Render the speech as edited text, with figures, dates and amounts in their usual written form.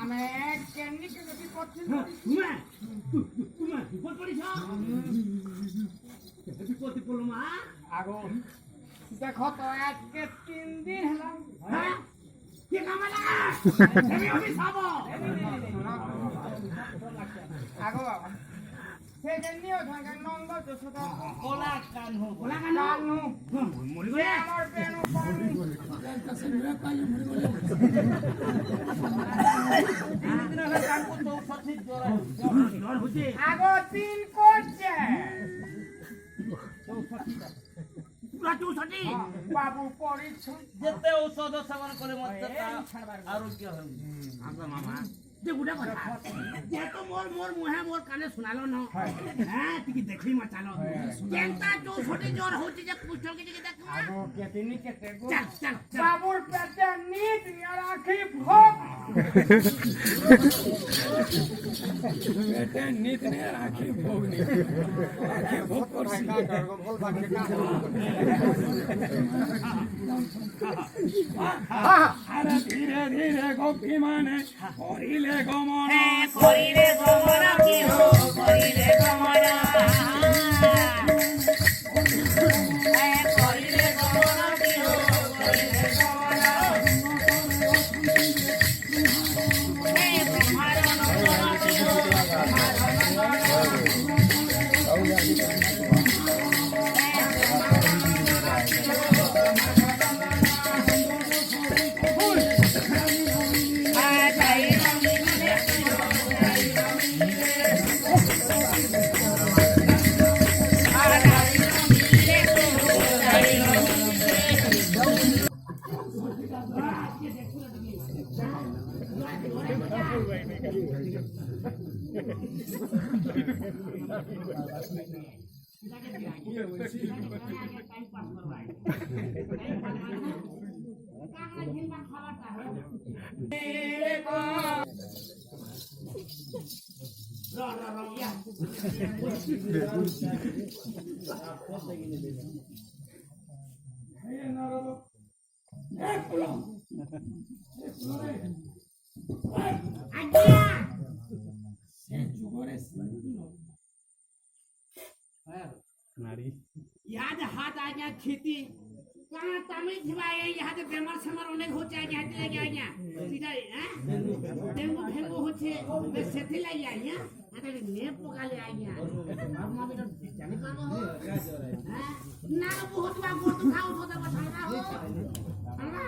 ଆମେ କେମିତି ବିପଦ ପଡ଼ିଛ ବିପତ୍ତି ପଡ଼ିଲ ମା ଆଗ ଦେଖ ତ ଆজকে 3 দিন ହେଲା কি কামলা আমি অভিশাপ আগো বাবা সে জন্যও ঢাকা নন্দ যশোদা গোলা কানহু মরি গলে আমার পেনু পানি কাছে মেরা পাইলে মরি গলে দিন হলে কানকু তো সঠিক জ্বর হচ্ছে আগো 3 করছে বাবু পরিচ্ছন্ন যেতে ঔষধ সেবন করে মধ্যে আরোগ্য হবে মামা যে গুড়া কথা যেহেতু মোর মুহে মোর কানে শুনালো ন হ্যাঁ তুই দেখি মা চালো কেনটা 64 জ্বর হচ্ছে যে পুষ্ঠ কে দেখি দেখ আগো কেতেনি কেতে গো চল বাবুর পেটে নিত আর আখি ভোগ পেটে নিত নে আর আখি ভোগ নি আখি ভোগ করছি কা করব বল ভাগে কা আরে ধীরে ধীরে গোপী মানে করিলে গমন কি হো করিলে গমন করিলে গমন কি হো করিলে গমন ব্রহ্মার নন্দন কি হো याद हाथ आ गया खेती कहाँ तमिल खिलाए यहाँ से बेमार समार अनेक हो जाए यहाँ से लगे आया सीधा हैं डेंगू फेंगू हो छे वे सेठी लाई आया अरे ने पोकाले आया अब मां बेटा जाने का हो हैं ना बहुत बार गोट खाओ तो बताना हो है ना